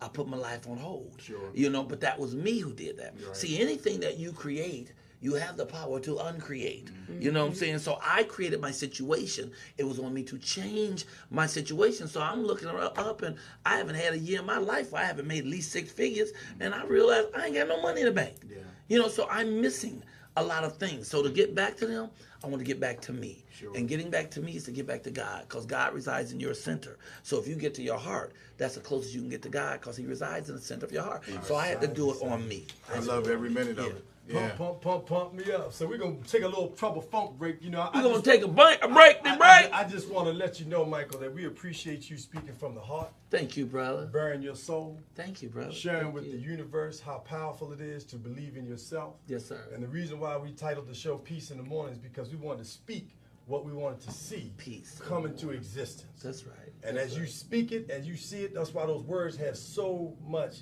I put my life on hold. Sure. You know, but that was me who did that. Right. See, anything that you create, you have the power to uncreate. Mm-hmm. You know what I'm saying? So I created my situation. It was on me to change my situation. So I'm looking up, and I haven't had a year in my life where I haven't made at least 6 figures, and I realized I ain't got no money in the bank. Yeah. You know, so I'm missing a lot of things. So to get back to them, I want to get back to me. Sure. And getting back to me is to get back to God, because God resides in your center. So if you get to your heart, that's the closest you can get to God, because he resides in the center of your heart. So I had to do it on me. I love every minute of it. Yeah. Pump me up. So we're going to take a little trouble funk break. You know, We're going to take a break. I just want to let you know, Michael, that we appreciate you speaking from the heart. Thank you, brother. Bearing your soul. Thank you, brother. Sharing Thank with you. the universe how powerful it is to believe in yourself. Yes, sir. And the reason why we titled the show Peace in the Morning is because we wanted to speak what we wanted to see Peace come into existence. That's right. And as you speak it, as you see it, that's why those words have so much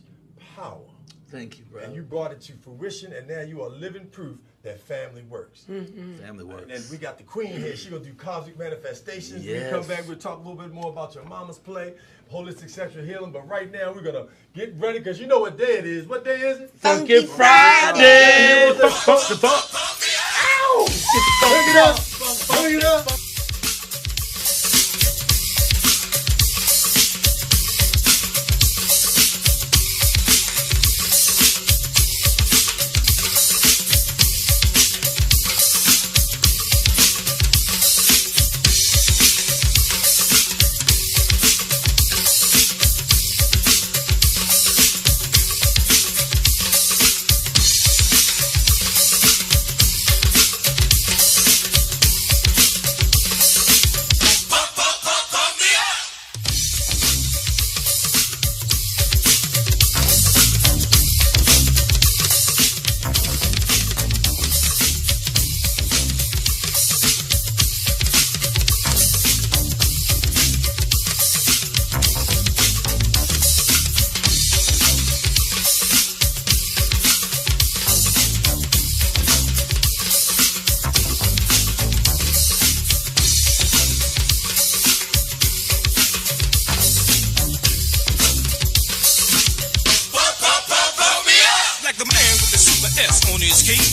power. Thank you, brother. And you brought it to fruition, and now you are living proof that family works. Family works. And we got the queen here. She's going to do cosmic manifestations. Yes. When we come back, we'll talk a little bit more about your mama's play, holistic sexual healing. But right now, we're going to get ready, because you know what day it is. What day is it? Funky Friday. Funk the funk. Ow! Bring it up. Bring it up.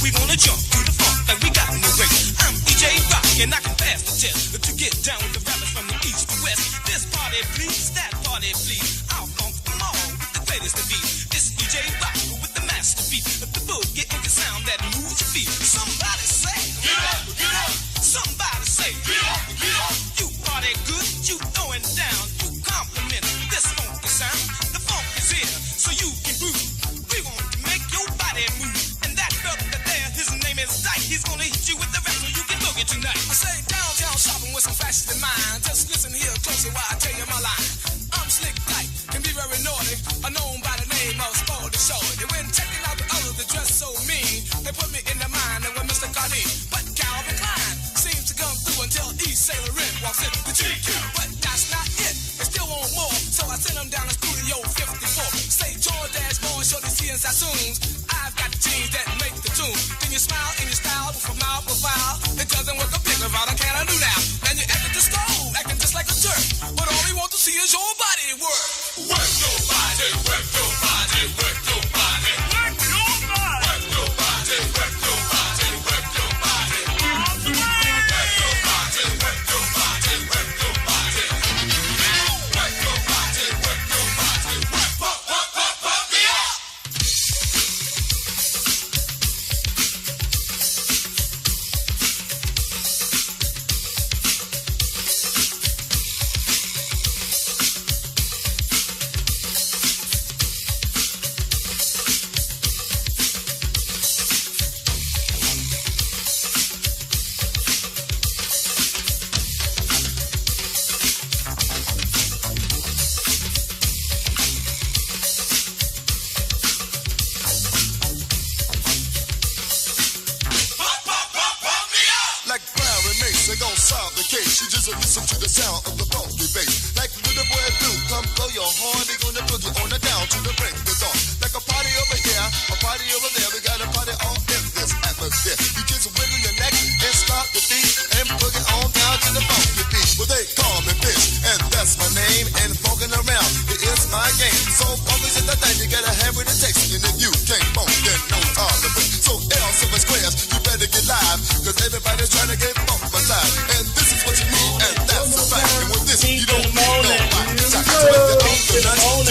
We gonna jump through the funk like we got no break. I'm DJ Rock and I can pass the test to get down with the rappers from the east to west. This party please, that party please. I'll funk them all with the greatest of beats. This DJ Rock with the master beat. The boogie is the sound that moves your feet. Somebody say, get up, get up. Somebody say, get up, get up. You party good, you throwing down. You compliment this funky sound. The funk is here, so you can groove. We want to make your body move. His name is Dyke. He's gonna hit you with the rap so you can boogie tonight. I say downtown shopping with some fashion in mind. Just listen here closely while I tell you my line. I'm Slick Dyke, can be very naughty. I'm known by the name of Spalding Shorty. When checking out the others that dress so mean, they put me in their mind and with Mr. Carney. But Calvin Klein seems to come through until East Sailor Red walks in the GQ. But that's not it. They still want more, so I send them down to Studio 54. Say George Dashboard, Shorty C and Sassoons. I've got the jeans that make the tune. Then you smile in your style with a mouth profile. It doesn't work a bit about a can I do now. And you enter the stove, acting just like a jerk. But all we want to see is your body work. Work your body, work your body, work your body. Work your body. Work your body, work your body, work your body. Work your body, work your body, work your body. Work your body, work your body, work me up.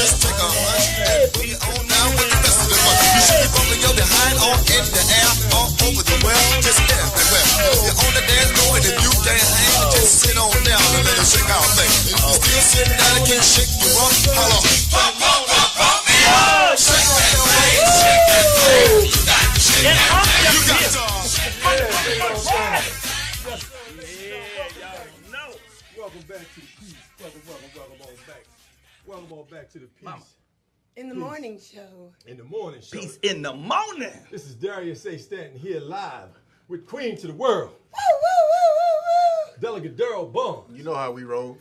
just take a hunch and put it on down with the rest of the bunch. You should be bumping your behind all in the air, all over the world, just everywhere. If you're on the dance floor and if you can't hang, just sit on down and let it shake our thing. If you still sitting down and can't shake your rump, holla. Bump, bump, bump, bump, yeah. Shake that thing, shake that thing. You got to shake that thing. You got to. Welcome back to the Peace. Welcome on back. Welcome on back to the Peace. Mama. In the morning show. In the morning show. Peace in the morning. This is Darius Stanton here live with Queen to the World. Delegate Daryl Bond. You know how we roll.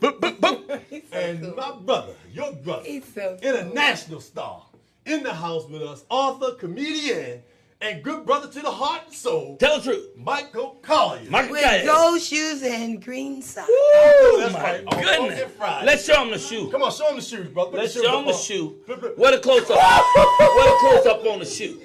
And cool. my brother, your brother, He's so cool. international star, in the house with us, author, comedian, and good brother to the heart and soul, Tell the truth. Michael Collier. Michael With Collier. gold shoes and green socks. Woo, That's my right, on goodness. Funky Friday. Let's show him the shoe. Come on, show him the shoes, brother. Put Let's shoes show him the up. shoe. Flip it. What a close up. What a close up on the shoe.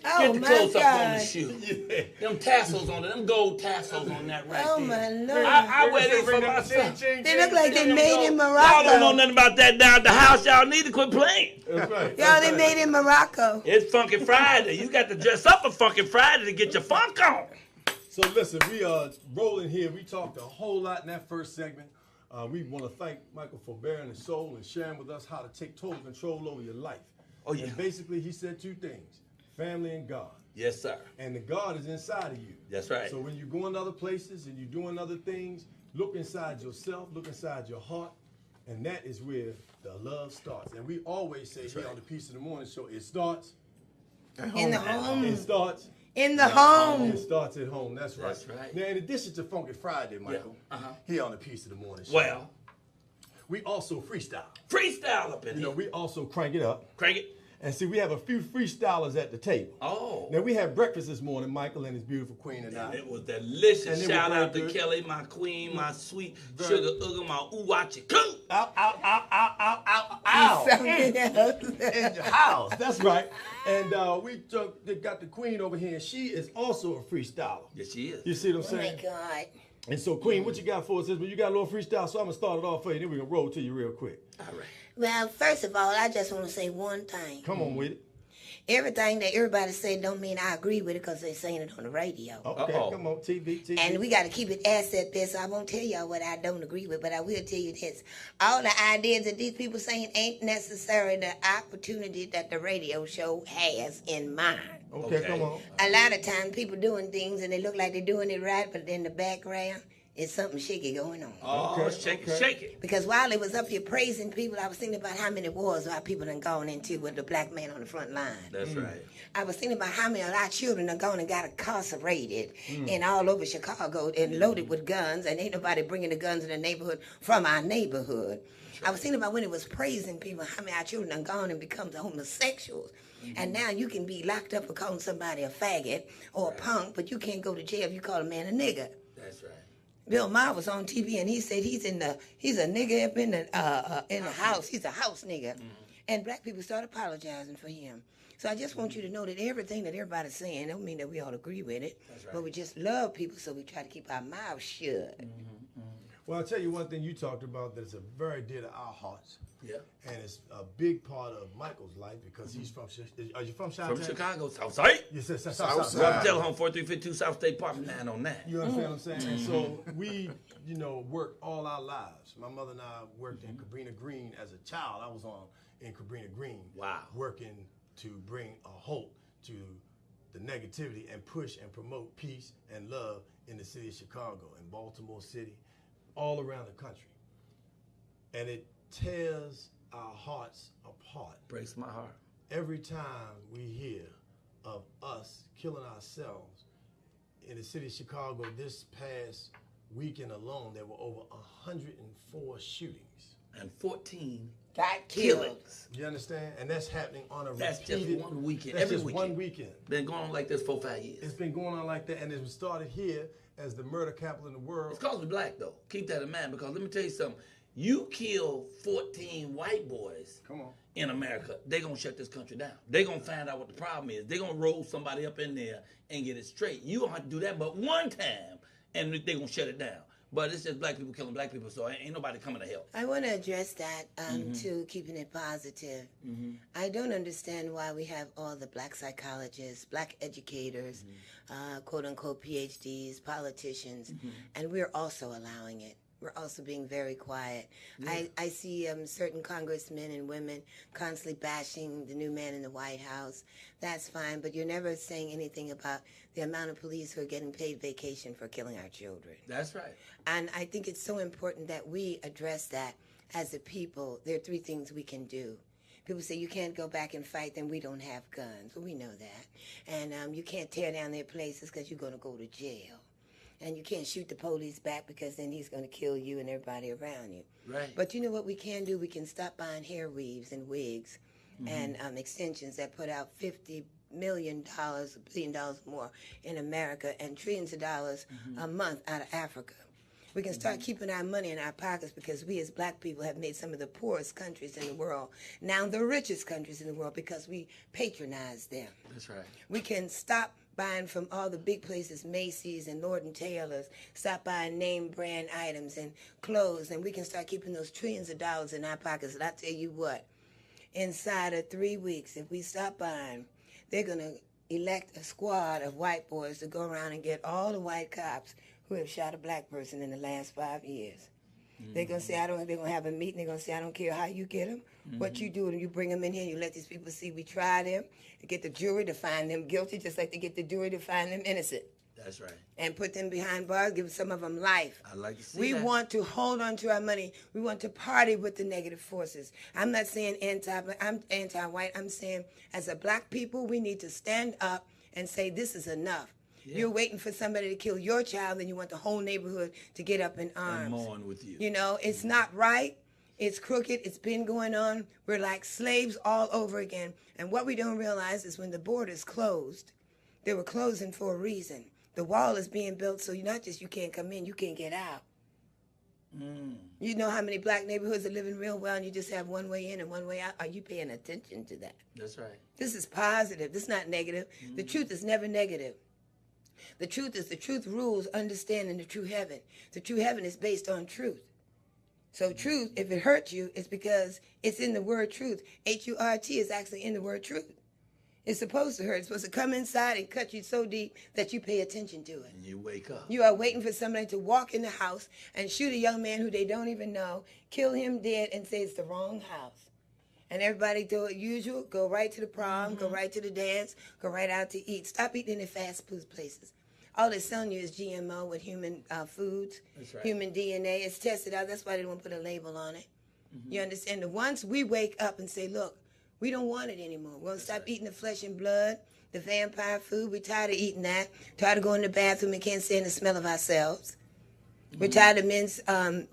Oh Get the my close up on the God. shoe. Yeah. Them tassels on it. Them gold tassels on that right Oh there. my Lord. I wear these for myself. They look like they made in Y'all don't know Morocco. nothing about that down at the house. Y'all need to quit playing. That's right. Y'all, they made in Morocco. It's Funky Friday. You got to dress up for Funky Friday to get your funk on. So listen, we are rolling here. We talked a whole lot in that first segment. We want to thank Michael for bearing his soul and sharing with us how to take total control over your life. Oh, yeah. And basically, he said two things: family and God. Yes, sir. And the God is inside of you. That's right. So when you're going other places and you're doing other things, look inside yourself, look inside your heart, and that is where the love starts. And we always say here on the Peace of the Morning Show, it starts In the home. It starts. In the home. It starts at home. That's right. That's right. Now, in addition to Funky Friday, Michael, here on the Peace of the Morning Show, Well, we also freestyle. freestyle up in You know, here. we also crank it up. Crank it. And see, we have a few freestylers at the table. Oh. Now, we had breakfast this morning, Michael and his beautiful queen and I. It was delicious. And it Shout was out to very good. Kelly, my queen, my sweet Very- sugar ooga, my ooh-watcha coo. Ow, ow, ow, ow, ow, ow, ow. Something else. In your house. That's right. And we got the queen over here, and she is also a freestyler. Yes, she is. You see what I'm Oh my saying? God. And so, Queen, what you got for us? Well, you got a little freestyle, so I'm going to start it off for you, then we're going to roll to you real quick. All right. Well, first of all, I just want to say one thing. Come on with it. Everything that everybody said don't mean I agree with it because they're saying it on the radio. Okay, Uh-oh. come on, TV. And we got to keep it asset based, so I won't tell y'all what I don't agree with, but I will tell you this. All the ideas that these people saying ain't necessarily the opportunity that the radio show has in mind. Okay, come on. A lot of times people doing things and they look like they're doing it right, but in the background, it's something shaky going on. Oh, Okay, shake okay. it, shake it. Because while they was up here praising people, I was thinking about how many wars our people done gone into with the black man on the front line. That's right. I was thinking about how many of our children are gone and got incarcerated and all over Chicago and loaded with guns, and ain't nobody bringing the guns in the neighborhood from our neighborhood. I was thinking about when it was praising people, how many of our children are gone and become the homosexuals. And now you can be locked up for calling somebody a faggot or a punk, but you can't go to jail if you call a man a nigger. That's right. Bill Maher was on TV and he said he's a nigger up in the house. He's a house nigger. And black people started apologizing for him. So I just want you to know that everything that everybody's saying don't mean that we all agree with it. right. But we just love people, so we try to keep our mouths shut. Well, I'll tell you one thing you talked about that's a very dear to our hearts. Yeah. And it's a big part of Michael's life because he's from, are you from Chi-Town? From Chicago, Southside. You said Southside. Rub telephone 4352 South State Park 9 on that. You understand what I'm saying? And so we, worked all our lives. My mother and I worked in Cabrini Green as a child. I was in Cabrini Green. Wow. Working to bring a hope to the negativity and push and promote peace and love in the city of Chicago, in Baltimore City, all around the country. And it tears our hearts apart. Breaks my heart. Every time we hear of us killing ourselves in the city of Chicago this past weekend alone, there were over 104 shootings. And 14 Got killed. killings. You understand? And that's happening on a That's just repeated, one weekend. That's Every just weekend. one weekend. Been going on like this for 5 years. It's been going on like that, and it was started here as the murder capital in the world. It's cause we black though. Keep that in mind, because let me tell you something. You kill 14 white boys Come on. in America, they gonna shut this country down. They gonna find out what the problem is. They gonna roll somebody up in there and get it straight. You don't have to do that but one time, and they gonna shut it down. But it's just black people killing black people, so ain't nobody coming to help. I want to address that to keeping it positive. I don't understand why we have all the black psychologists, black educators, quote unquote PhDs, politicians, and we're also allowing it. We're also being very quiet. Yeah. I see certain congressmen and women constantly bashing the new man in the White House. That's fine, but you're never saying anything about the amount of police who are getting paid vacation for killing our children. That's right. And I think it's so important that we address that as a people. There are 3 things we can do. People say you can't go back and fight, then we don't have guns. Well, we know that. And you can't tear down their places because you're going to go to jail. And you can't shoot the police back because then he's going to kill you and everybody around you. Right. But you know what we can do? We can stop buying hair weaves and wigs and extensions that put out $50 million, $1 billion more in America and trillions of dollars a month out of Africa. We can start keeping our money in our pockets because we as black people have made some of the poorest countries in the world now the richest countries in the world because we patronize them. That's right. We can stop buying from all the big places, Macy's and Lord & Taylor's, stop buying name brand items and clothes, and we can start keeping those trillions of dollars in our pockets. And I tell you what, inside of 3 weeks, if we stop buying, they're going to elect a squad of white boys to go around and get all the white cops who have shot a black person in the last 5 years. They're going to say, they're going to have a meeting. They're going to say, I don't care how you get them, what you do, and you bring them in here and you let these people see we tried them, and get the jury to find them guilty just like they get the jury to find them innocent. That's right. And put them behind bars, give some of them life. I like to see We that. want to hold on to our money. We want to party with the negative forces. I'm not saying I'm anti-white. I'm saying as a black people, we need to stand up and say this is enough. Yeah. You're waiting for somebody to kill your child, and you want the whole neighborhood to get up in arms. And mourn with you. You know, it's not right. It's crooked. It's been going on. We're like slaves all over again. And what we don't realize is when the borders closed, they were closing for a reason. The wall is being built so not just you can't come in, you can't get out. You know how many black neighborhoods are living real well and you just have one way in and one way out? Are you paying attention to that? That's right. This is positive. This is not negative. The truth is never negative. The truth is the truth rules understanding the true heaven. The true heaven is based on truth. So truth, if it hurts you, it's because it's in the word truth. H-U-R-T is actually in the word truth. It's supposed to hurt. It's supposed to come inside and cut you so deep that you pay attention to it. And you wake up. You are waiting for somebody to walk in the house and shoot a young man who they don't even know, kill him dead, and say it's the wrong house. And everybody do it usual, go right to the prom, go right to the dance, go right out to eat. Stop eating in the fast food places. All they're selling you is GMO with human foods, That's right. human DNA. It's tested out. That's why they don't put a label on it. You understand? And once we wake up and say, look, we don't want it anymore. We're going to stop eating the flesh and blood, the vampire food. We're tired of eating that. Tired of going to the bathroom and can't stand the smell of ourselves. We're tired of men's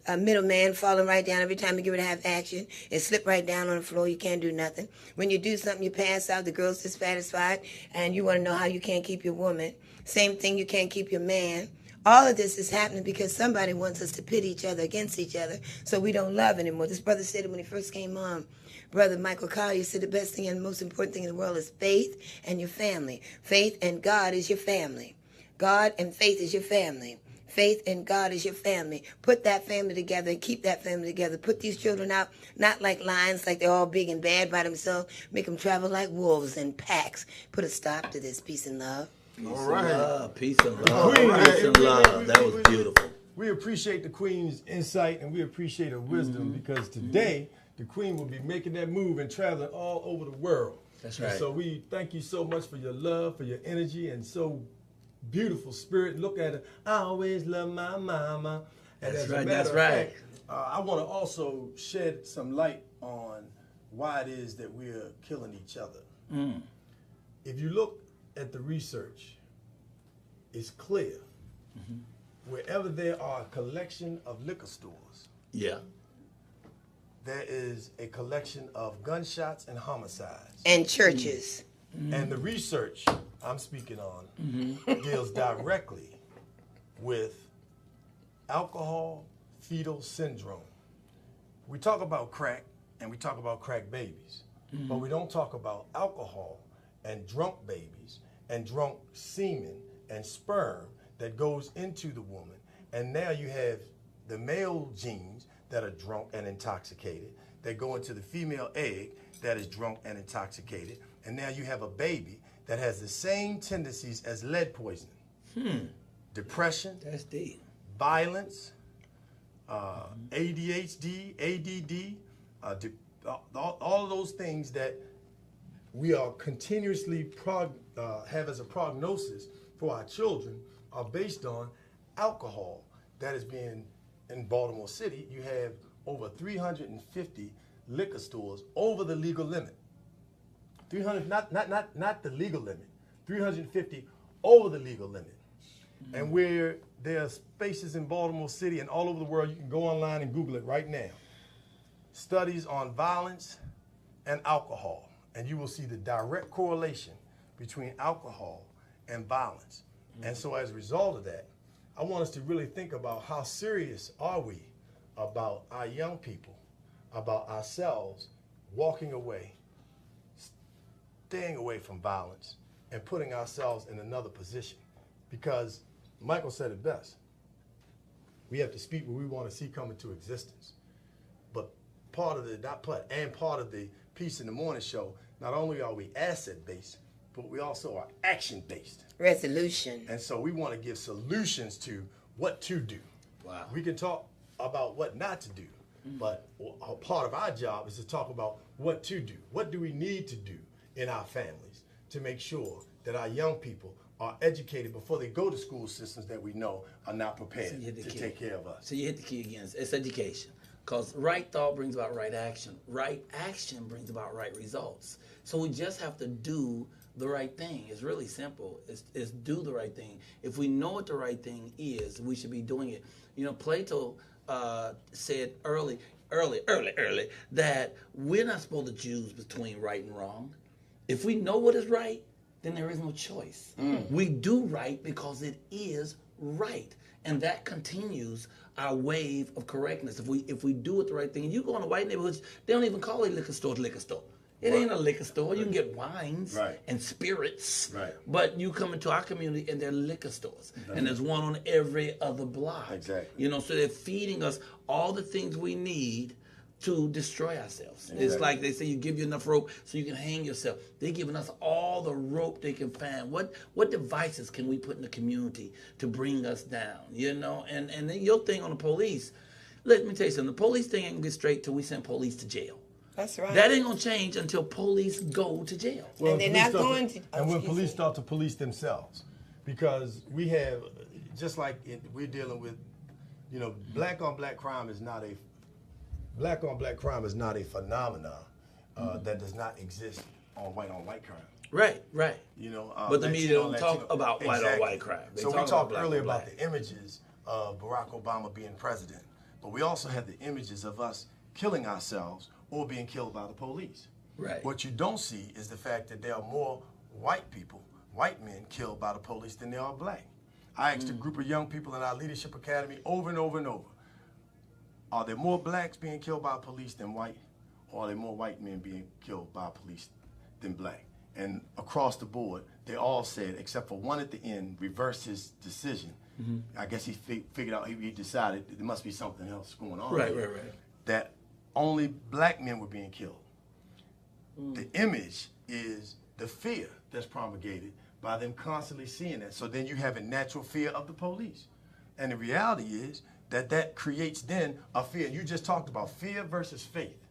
middleman falling right down every time you get ready to have action. It slip right down on the floor. You can't do nothing. When you do something, you pass out. The girl's dissatisfied, and you want to know how you can't keep your woman. Same thing, you can't keep your man. All of this is happening because somebody wants us to pit each other against each other so we don't love anymore. This brother said it when he first came on. Brother Michael Collier said the best thing and the most important thing in the world is faith and your family. Faith and God is your family. God and faith is your family. Faith and God is your family. Put that family together and keep that family together. Put these children out, not like lions, like they're all big and bad by themselves. Make them travel like wolves in packs. Put a stop to this. Peace and love. All right. Peace and love. Queen, Peace and love. That was beautiful. We appreciate the Queen's insight and we appreciate her wisdom because today the Queen will be making that move and traveling all over the world. That's And right. so we thank you so much for your love, for your energy, and so beautiful spirit. Look at it. I always love my mama. And That's as a right, matter that's of right. fact, I want to also shed some light on why it is that we're killing each other. If you look at the research, it's clear. Wherever there are a collection of liquor stores, Yeah. there is a collection of gunshots and homicides. And churches. And the research I'm speaking on deals directly with alcohol fetal syndrome. We talk about crack and we talk about crack babies, but we don't talk about alcohol and drunk babies and drunk semen and sperm that goes into the woman And now you have the male genes that are drunk and intoxicated, that go into the female egg that is drunk and intoxicated. And now you have a baby that has the same tendencies as lead poisoning. Depression, That's deep. violence, ADHD, ADD, all of those things that we are continuously have as a prognosis for our children are based on alcohol that is being in Baltimore City. You have over 350 liquor stores over the legal limit. 300, not the legal limit. 350 over the legal limit. And where there are spaces in Baltimore City and all over the world, you can go online and Google it right now. Studies on violence and alcohol, and you will see the direct correlation between alcohol and violence. And so as a result of that, I want us to really think about how serious are we about our young people, about ourselves walking away, staying away from violence, and putting ourselves in another position. Because Michael said it best. We have to speak what we want to see come into existence. But part of the piece in the morning show, not only are we asset-based, but we also are action-based. Resolution. And so we want to give solutions to what to do. Wow. We can talk about what not to do, but a part of our job is to talk about what to do. What do we need to do in our families to make sure that our young people are educated before they go to school systems that we know are not prepared to take care of us. So you hit the key again. It's education. Because right thought brings about right action. Right action brings about right results. So we just have to do the right thing. It's really simple. It's do the right thing. If we know what the right thing is, we should be doing it. You know, Plato said early that we're not supposed to choose between right and wrong. If we know what is right, then there is no choice. We do right because it is right. And that continues our wave of correctness. If we do it the right thing, and you go in a white neighborhoods, they don't even call a liquor store a liquor store. It ain't a liquor store. You can get wines and spirits. Right. But you come into our community and they're liquor stores. And there's one on every other block. Exactly. You know, so they're feeding us all the things we need to destroy ourselves. Exactly. It's like they say you give you enough rope so you can hang yourself. They're giving us all the rope they can find. What devices can we put in the community to bring us down? You know, and then your thing on the police, let me tell you something, the police thing ain't gonna get straight till we send police to jail. That's right. That ain't gonna change until police go to jail. Well, and they're not going to. And when police start to police themselves, because we have, just like we're dealing with, you know, black on black crime is not a phenomenon that does not exist on white crime. Right. You know, but the media don't talk about white on white crime. So we talked earlier about the images of Barack Obama being president, but we also have the images of us killing ourselves or being killed by the police. Right. What you don't see is the fact that there are more white people, white men killed by the police than there are black. I asked a group of young people in our leadership academy over and over and over, are there more blacks being killed by police than white? Or are there more white men being killed by police than black? And across the board, they all said, except for one at the end, reversed his decision. I guess he figured out, he decided there must be something else going on. Right. That only black men were being killed. The image is the fear that's promulgated by them constantly seeing that. So then you have a natural fear of the police. And the reality is that creates then a fear. You just talked about fear versus faith.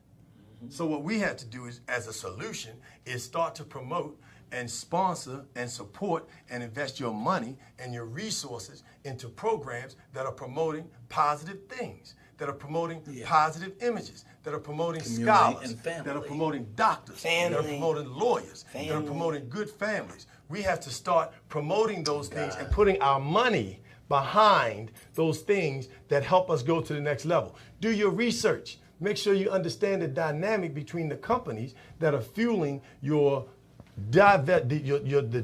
So what we have to do is, as a solution, is start to promote and sponsor and support and invest your money and your resources into programs that are promoting positive things, that are promoting positive images, that are promoting scholars, that are promoting doctors, that are promoting lawyers, that are promoting good families. We have to start promoting those things and putting our money behind those things that help us go to the next level. Do your research. Make sure you understand the dynamic between the companies that are fueling the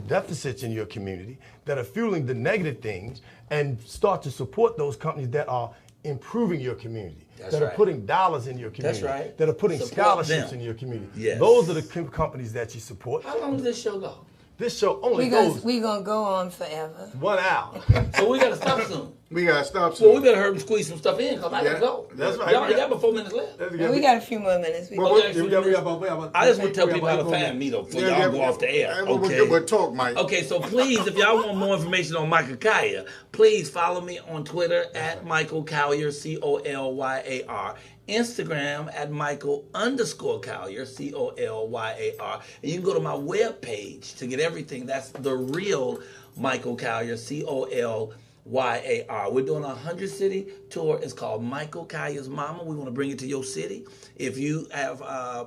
deficits in your community, that are fueling the negative things, and start to support those companies that are improving your community, that are putting dollars in your community, that are putting scholarships in your community. Yes. Those are the companies that you support. How long does this show go? This show only goes... We're going to go on forever. 1 hour. So we got to stop soon. We gotta stop soon. Well, we better hurry and squeeze some stuff in, because I gotta go. That's right. Y'all only got about 4 minutes left. We got a few more minutes. I just want to tell people how to find me, though, before y'all go off the air. Okay. But talk, Mike. Okay, so please, if y'all want more information on Michael Collier, please follow me on Twitter at Michael Collier, Colyar. Instagram at Michael_Collier, Colyar. And you can go to my webpage to get everything. That's the real Michael Collier, Colyar. We're doing a 100-city tour. It's called Michael Collier's Mama. We want to bring it to your city. If you have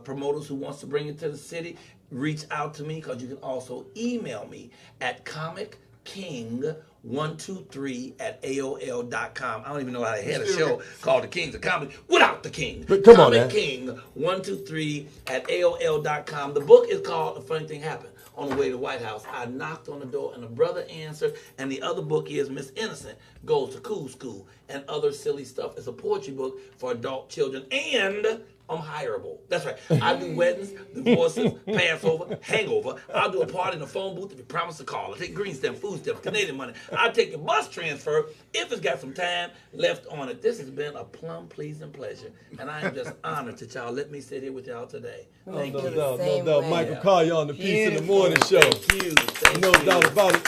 promoters who wants to bring it to the city, reach out to me, because you can also email me at comicking123@aol.com. I don't even know how they had a show called The Kings of Comedy without the King. But come on, man. comicking123@aol.com. The book is called A Funny Thing Happened. On the way to the White House, I knocked on the door and a brother answered. And the other book is Miss Innocent Goes to Cool School and Other Silly Stuff. It's a poetry book for adult children, and I'm hireable. That's right. I do weddings, divorces, Passover, hangover. I'll do a party in a phone booth if you promise to call. I take green stamp, food stamps, Canadian money. I'll take your bus transfer if it's got some time left on it. This has been a plum pleasing pleasure, and I am just honored that y'all let me sit here with y'all today. Thank you. No doubt. Michael Collier on the Peace in the Morning Show. Thank you. No doubt about it.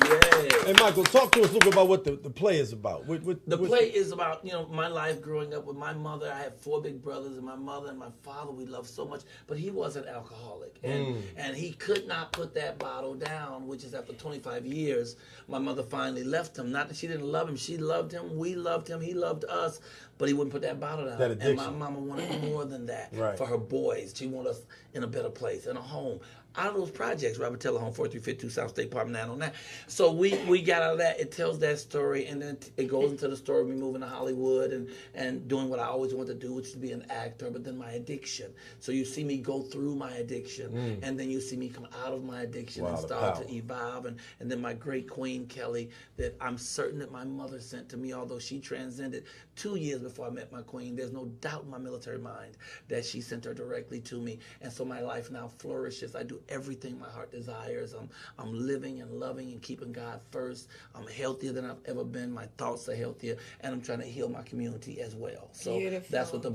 Yeah. Hey, Michael, talk to us a little bit about what the play is about. The play is about, my life growing up with my mother. I had 4 big brothers, and my mother and my father we loved so much, but he was an alcoholic. And he could not put that bottle down, which is after 25 years, my mother finally left him. Not that she didn't love him. She loved him. We loved him. He loved us. But he wouldn't put that bottle down. That addiction. And my mama wanted more than that Right. for her boys. She wanted us in a better place, in a home. Out of those projects, Robert Taylor Home, 4352 South State Park 909. So we got out of that. It tells that story, and then it goes into the story of me moving to Hollywood and doing what I always wanted to do, which is to be an actor, but then my addiction. So you see me go through my addiction, and then you see me come out of my addiction and start to evolve. And then my great queen, Kelly, that I'm certain that my mother sent to me, although she transcended 2 years before I met my queen. There's no doubt in my military mind that she sent her directly to me. And so my life now flourishes. I do everything my heart desires. I'm living and loving and keeping God first. I'm healthier than I've ever been. My thoughts are healthier, and I'm trying to heal my community as well. So Beautiful. that's what the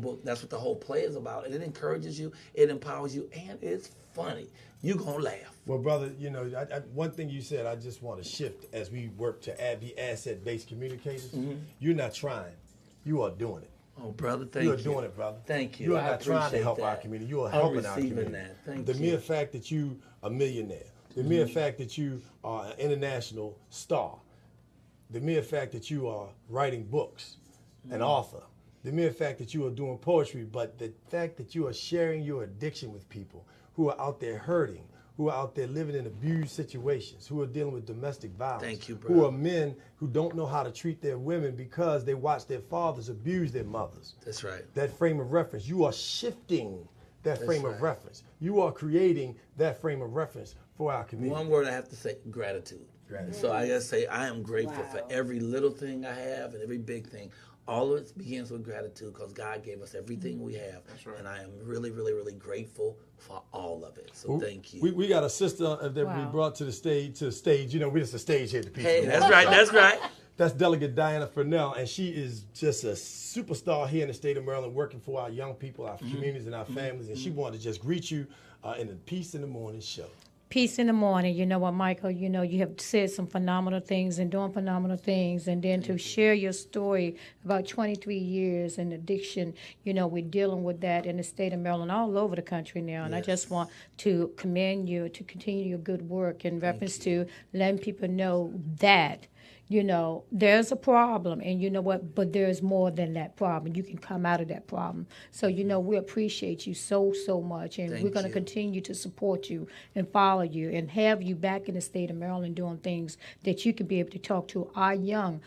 whole play is about. And it encourages you, it empowers you, and it's funny. You're going to laugh. Well, brother, one thing you said, I just want to shift as we work to be asset-based communicators. You're not trying. You are doing it. Oh, brother, thank you. You are doing it, brother. Thank you. You are I not trying to appreciate help that. our community. You are I'm helping our receiving community. that. Thank the you. mere fact that you are a millionaire, the mere fact that you are an international star, the mere fact that you are writing books, an author, the mere fact that you are doing poetry, but the fact that you are sharing your addiction with people who are out there hurting, who are out there living in abused situations, who are dealing with domestic violence, Thank you, who bro. are men who don't know how to treat their women because they watch their fathers abuse their mothers. That's right. That frame of reference. You are shifting that frame of right. reference. You are creating that frame of reference for our community. One word I have to say, gratitude. Gratitude. So I gotta say, I am grateful for Wow. every little thing I have and every big thing. All of it begins with gratitude because God gave us everything we have. That's right. And I am really, really, really grateful for all of it. So thank you. We got a sister that we brought to the stage. We're just a stage here at the Peace. Hey, that's right, that's right. That's Delegate Diana Furnell, and she is just a superstar here in the state of Maryland, working for our young people, our communities, and our families. And she wanted to just greet you in the Peace in the Morning show. Peace in the morning. You know what, Michael? You know, you have said some phenomenal things and doing phenomenal things. And then to share your story about 23 years and addiction, you know, we're dealing with that in the state of Maryland, all over the country now. And I just want to commend you to continue your good work in reference to letting people know that, you know, there's a problem, and you know what, but there's more than that problem. You can come out of that problem. So, you know, we appreciate you so, so much, and Thank we're going to you. continue to support you and follow you and have you back in the state of Maryland doing things that you can be able to talk to our young,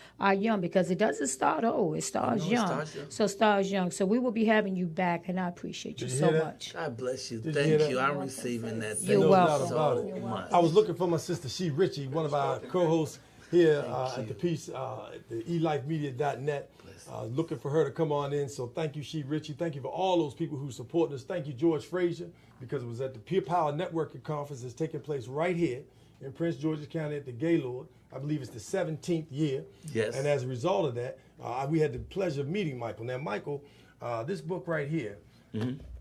because it doesn't start old, it starts it young. starts young. So it starts young. So we will be having you back, and I appreciate you Did you so hear that? much. God bless you. Did you hear Thank you. that? I'm receiving that. Thank You're you welcome. so About it. much. I was looking for my sister, She Ritchie, one of our co-hosts here at the Peace, at the elifemedia.net. Looking for her to come on in. So thank you, She Ritchie. Thank you for all those people who support us. Thank you, George Frazier, because it was at the Peer Power Networking Conference that's taking place right here in Prince George's County at the Gaylord. I believe it's the 17th year. Yes. And as a result of that, we had the pleasure of meeting Michael. Now, Michael, this book right here,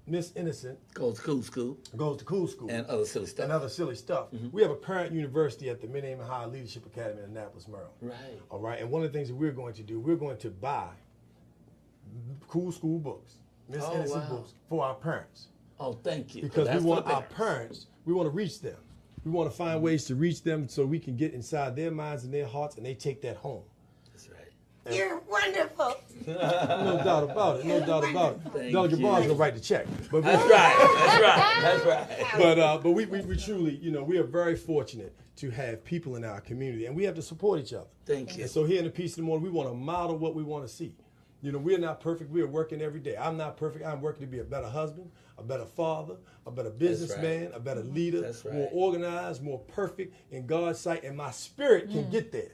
Miss Innocent, Goes to cool school. goes to cool school. And other silly stuff. And other silly stuff. We have a parent university at the Minnehaha High Leadership Academy in Annapolis, Maryland. Right. All right. And one of the things that we're going to do, we're going to buy cool school books, Miss Innocent books for our parents. Oh, thank you. Because we That's want for the our parents, we want to reach them. We want to find ways to reach them so we can get inside their minds and their hearts and they take that home. That's right. You're wonderful. No doubt about it. No doubt about it. Thank Delegate you. Barnes will write the check. But That's right. That's right. But we truly, we are very fortunate to have people in our community, and we have to support each other. Thank you. And so here in the Peace of the Morning, we want to model what we want to see. We're not perfect. We are working every day. I'm not perfect. I'm working to be a better husband, a better father, a better businessman, a better leader, That's right. more organized, more perfect in God's sight, and my spirit can get there.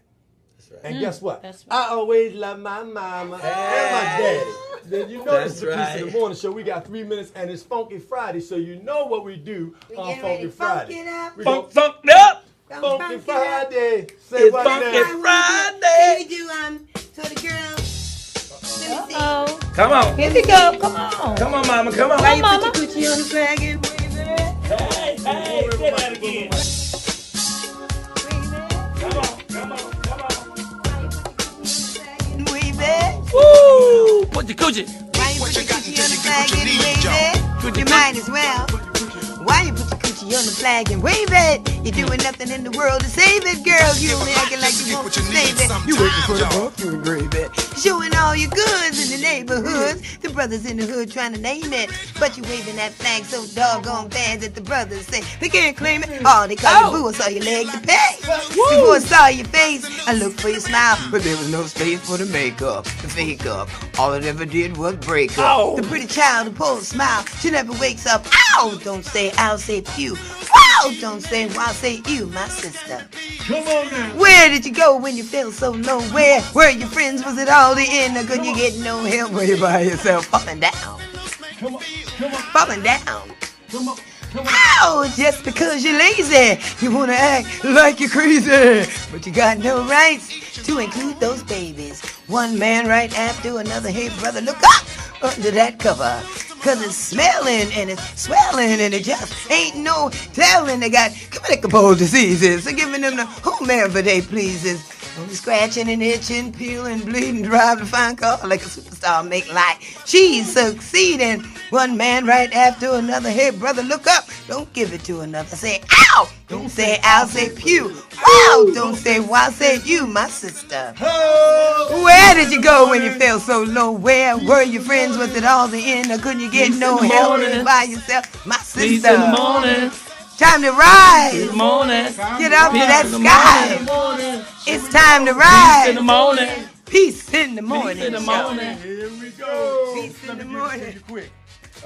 That's right. And guess what? That's right. I always love my mama and my daddy. Then you know That's it's the Peace right. of the Morning show. We got 3 minutes, and it's Funky Friday, so you know what we do on getting Funky ready to Friday. funk it up. We Funked go up. Funky Friday. Say It's what Funky now? Friday. We do to the girls. Let me see. Oh, Come on. here we go. Come on. Come on, mama. Come on. Why you Mama. put your coochie on the flag and wave it? Hey, say that again. Come on. Wave it. Woo! Put the coochie. Why you put your you got coochie on the to flag get and your wave knees, it? You might as well. Why you put your coochie on the flag and wave it? You're doing nothing in the world to save it, girl. You only acting like you want to save it. You waiting for the buffalo gravy. Showing all your goods in the neighborhoods. The brothers in the hood trying to name it. But you waving that flag so doggone bad that the brothers say they can't claim it. Oh, they call you boo, I saw your leg to pay. Before I saw your face, I looked for your smile. But there was no space for the makeup, the fake up. All it ever did was break up. The pretty child who pulls a smile, she never wakes up. Ow! Don't say I'll say pew. Wow! Don't say wow, say you, my sister. Come on now. Where did you go when you felt so low? Where were your friends? Was it all the end? Or couldn't you get no help? Were you by yourself falling down? Come on. Come on. Falling down. Come on. Come on. Ow! Just because you're lazy, you wanna act like you're crazy. But you got no rights to include those babies. One man right after another. Hey brother, look up under that cover. Cause it's smelling and it's swelling and it just ain't no telling. They got communicable diseases. So giving them the whomever they pleases. Only scratching and itching, peeling, bleeding, driving a fine car like a superstar make like she's succeeding. One man right after another. Hey brother, look up. Don't give it to another. Say ow. Don't say I'll say pew. Wow. Don't say wow. Say you, my sister. Where did you go when you felt so low? Where were your friends? Was it all the end? Or couldn't you get no help by yourself, my sister? Peace in the morning. Time to rise. In the morning. Get up to that Peace in the sky. It's time to rise. Peace in the morning. Peace in the morning. Peace in the show. morning. Here we go. Peace in Let the me morning. give it to you quick.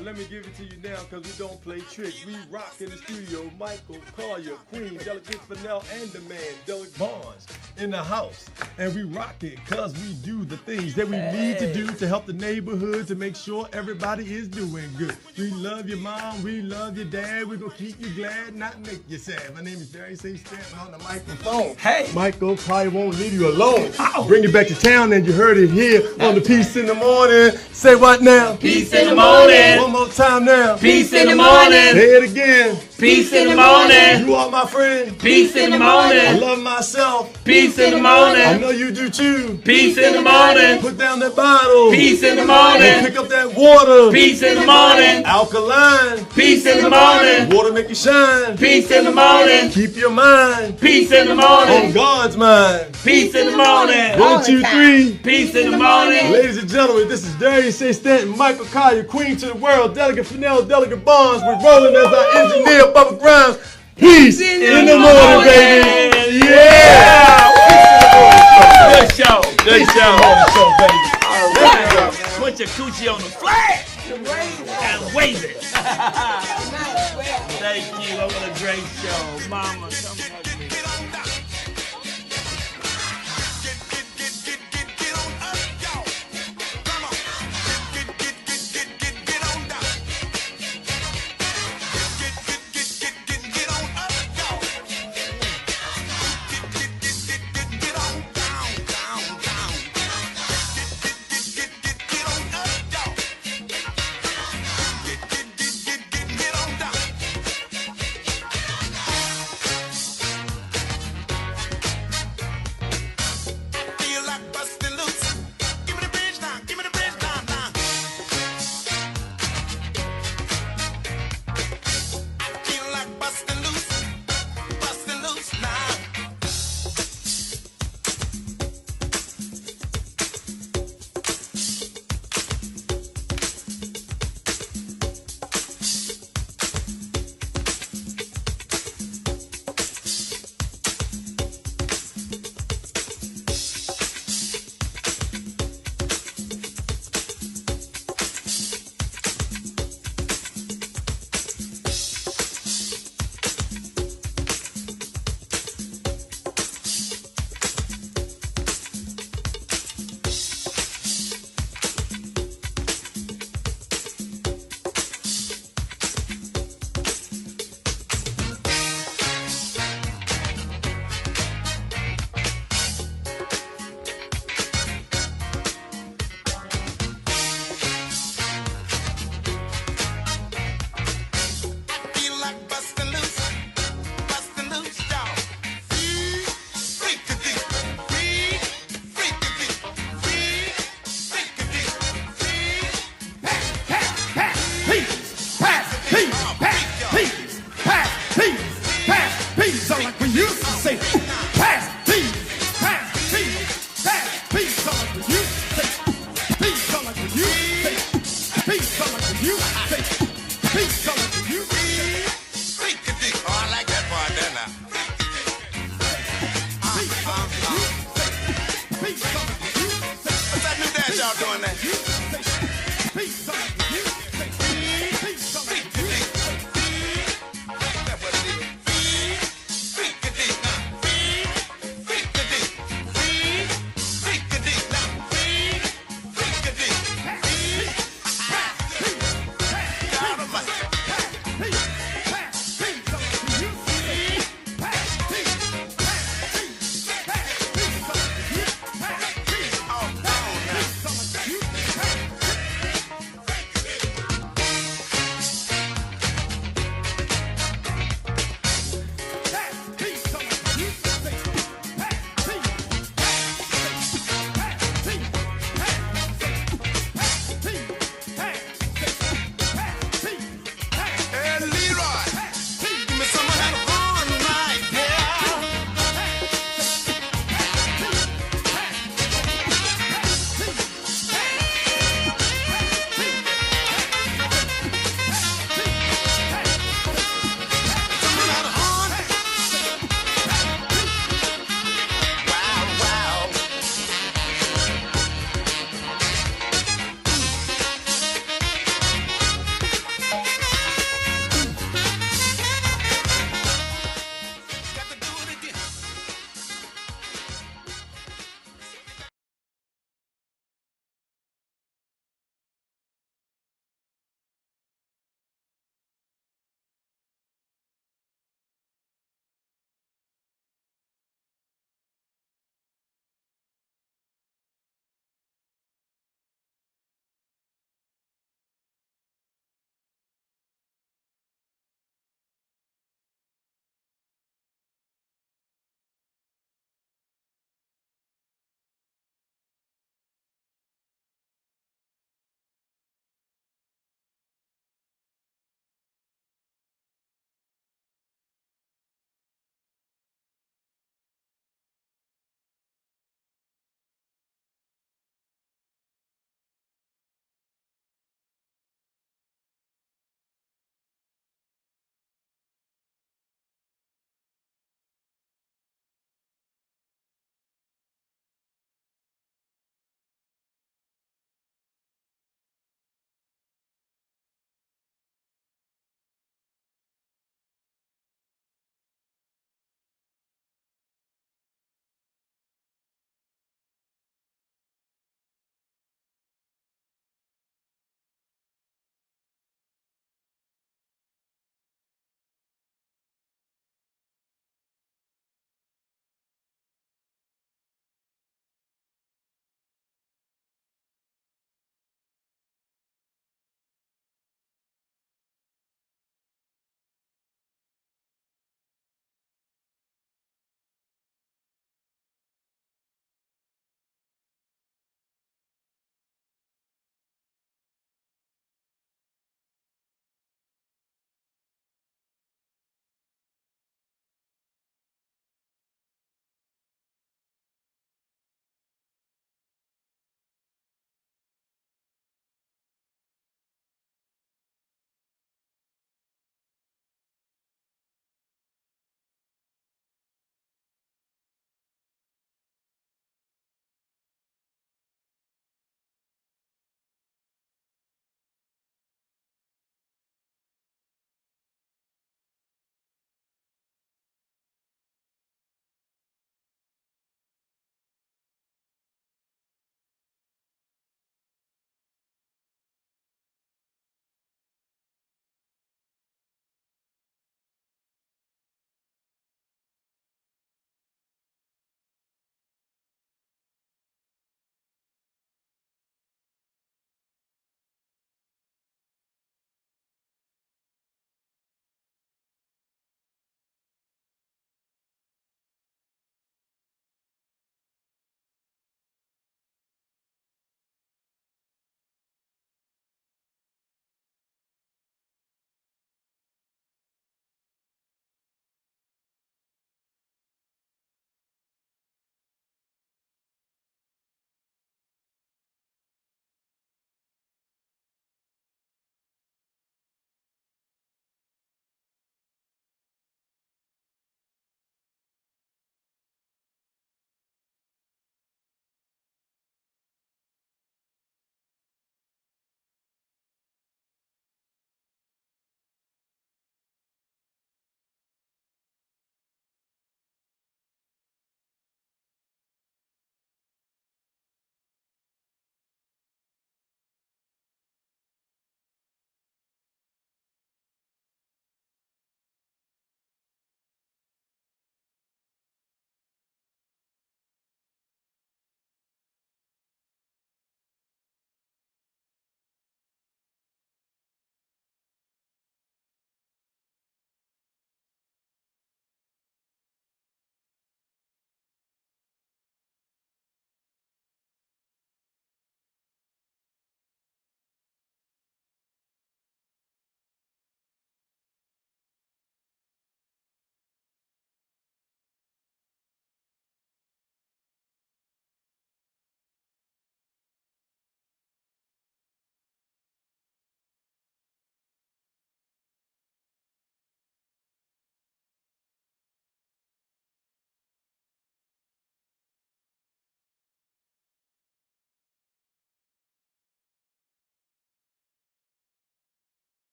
Let me give it to you now because we don't play tricks. We rock in the studio. Michael, Collier, Queen, Delegate Fennell, and the man, Delegate Barnes, in the house. And we rock it because we do the things that we need to do to help the neighborhood to make sure everybody is doing good. We love your mom. We love your dad. We're going to keep you glad, not make you sad. My name is Darius Stanton on the microphone. Hey. Michael probably won't leave you alone. Bring you back to town, and you heard it here on the Peace in the Morning. Say what now? Peace in the morning. One more time now. Peace in the morning. Say it again. Peace in the morning. You are my friend. Peace in the I morning. love myself. Peace in the I morning. know you do too. Peace in the morning. Put down that bottle. Peace in the And morning. pick up that water. Peace in the morning. Alkaline. Peace in the morning. Water make you shine. Peace in the morning. Keep your mind Peace in the on morning. God's mind. Peace in the morning. 1, 2, 3. Peace in the morning. Ladies and gentlemen, this is Darius Stanton, Michael Collier, Queen to the World, Delegate Fennell, Delegate Barnes. We're rolling as our engineer, Bubba Grimes. Peace in the morning, baby. Yeah. Good show. Good show. Show, baby. All right. Put your coochie on the flag and wave it. Thank you. What a great show. Mama, come on.